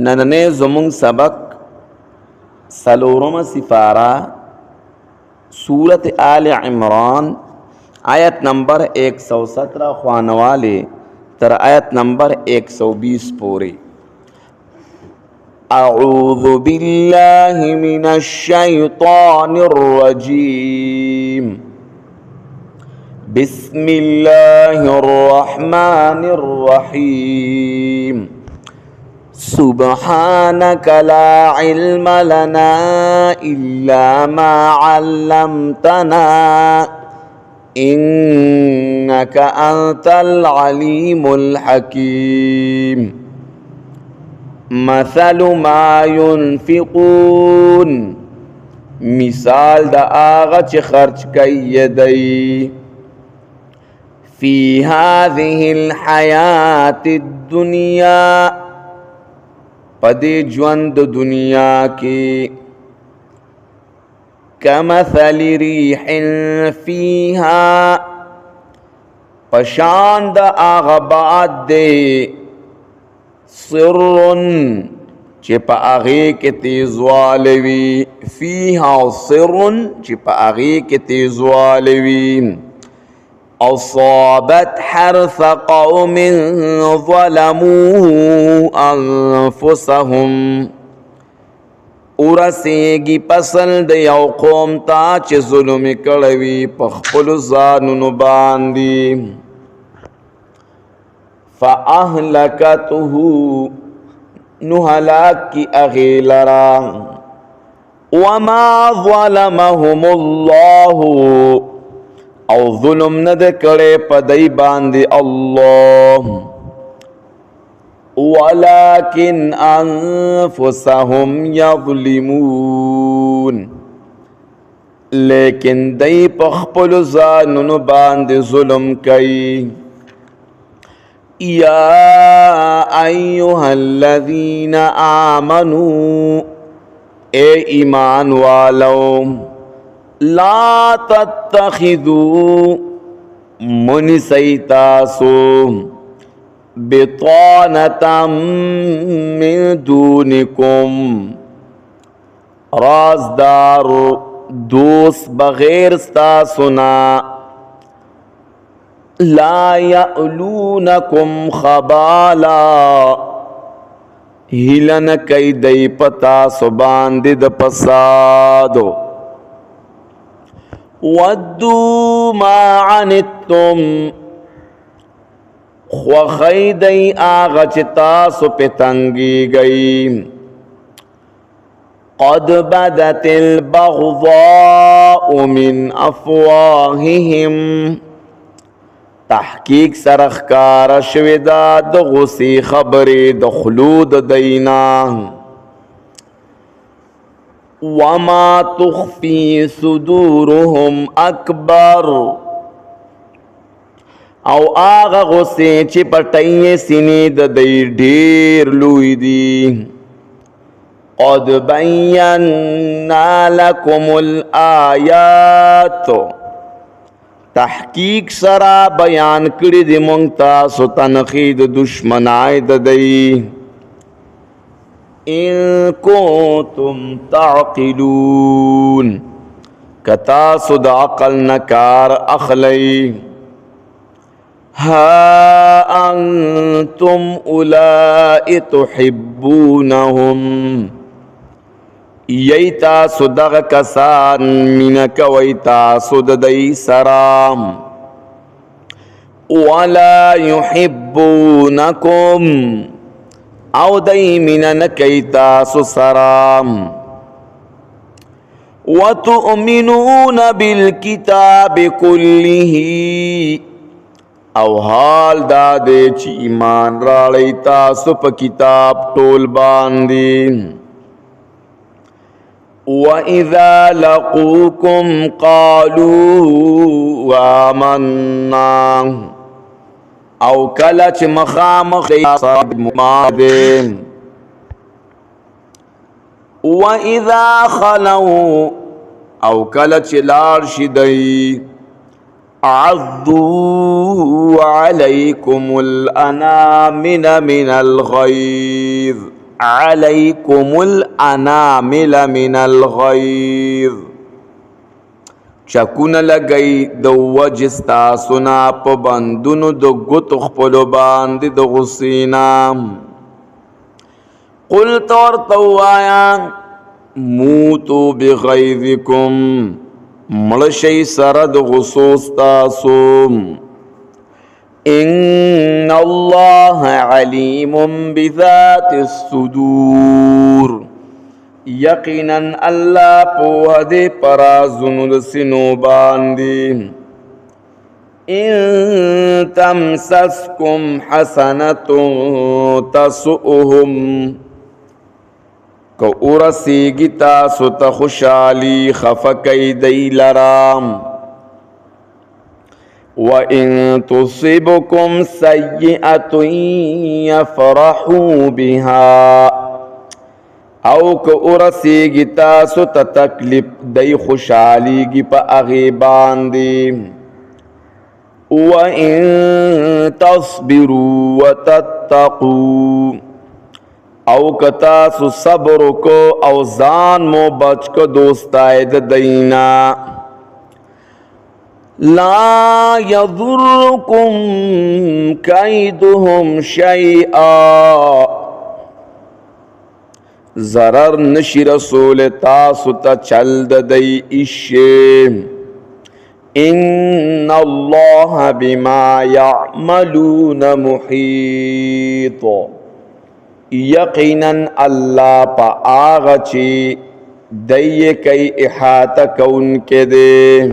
نننے زمون سبق سلورم سفارہ سورت آل عمران آیت نمبر 117 خوانوالے تر آیت نمبر 120 پورے. اعوذ باللہ من الشیطان الرجیم بسم اللہ الرحمن الرحیم سبحانك لا علم لنا إلا ما علمتنا إنك أنت العليم الحكيم. مثل ما ينفقون مثال دا آغا چه خرچ کئی دی في هذه الحياة الدنيا پدی ژوند دنیا کی کمثل ریح فیہا پشاند آغا باد دے صر چپ آغی کے تیزوالوی فیہا صر چپ آغی کے تیزوالوی اصابت حرث قوم ظلموا انفسهم ورسیگی پسند یو قوم تا چه ظلم کڑوی پخپل زانون باندی فاہلکته نہلاک کی اغیلرا وما ظلمهم اللہ او ظلم ند کرے پدائی باندے اللہ ولیکن انفسهم یظلمون لیکن دائی پخپل زانن باندے ظلم کئی. یا ایوہا الذین آمنوا اے ایمان والو لا تتخذوا من سیتاسو بطانتا من دونکم رازدار دوست بغیر ستاسنا لا یألونکم خبالا ہلن کئی دی پتا سباندد پسادو ودو ما عنتم خوخیدی آغا چتاسو پتنگی گئی قد بدت البغضاء من افواہہم تحقیق سرخکار شویدہ دغسی خبری دخلود دینا وما تخفی صدورهم اکبر او آغا غصے چی پٹائیں سینی دی ڈیر لوی دی قد بیننا لکم الآیات تحقیق سرا بیان کری دی منگتا سو تنخید دشمنائی دی ان کنتم تعقلون کتا سد عقل نکار اخلی ها انتم اولائی تحبونهم ییتا سدغ کسان منک ویتا سد دی سرام ولا يحبونکم او دی منن کیتا سسرام وتؤمنون بالکتاب کله او حال دادے چی ایمان رالیتا سپ کتاب ٹول باندی وَإِذَا لَقُوكُمْ قَالُوا آمَنَّا او کلچ مخامخ صاحب مادین وَإِذَا خَلَوْا او کلچ لارشدئی عَضُّوا عَلَيْكُمُ الْأَنَامِنَ مِنَ الْغَيْظِ علیکم الانامل من الغیظ چکونه لګی د وجې ستاسو نه په بندونو د ګوتو خپلو باندې د غصې نه قل ته ورته ووایه موتو بغیظکم مړه شئ سره د غصو ستاسو ان الله علیم بذات الصدور یقینا الله پوهه دې پرازونو د سینو باندې ان تمسسکم حسنة تسؤهم که ورسیږي تاسو ته خوشحالي خفه کوي دی لرام وَإِن تُصِبْكُمْ سَيِّئَةٌ يَفْرَحُوا بِهَا او که ورسیږي تاسو ته تکلیف دی خوشحالیږي په هغې باندې وَإِن تَصْبِرُوا وَتَتَّقُوا او که تاسو صبر کو او ځان مو بچ کو دوستای د دینا لا يضركم كيدهم شيئا ضرر نشي رسول تاسو ته چل د دی ایشه ان الله بما يعملون محيط یقینا الله پا آغا چی دی کئی احاطہ کون کے دے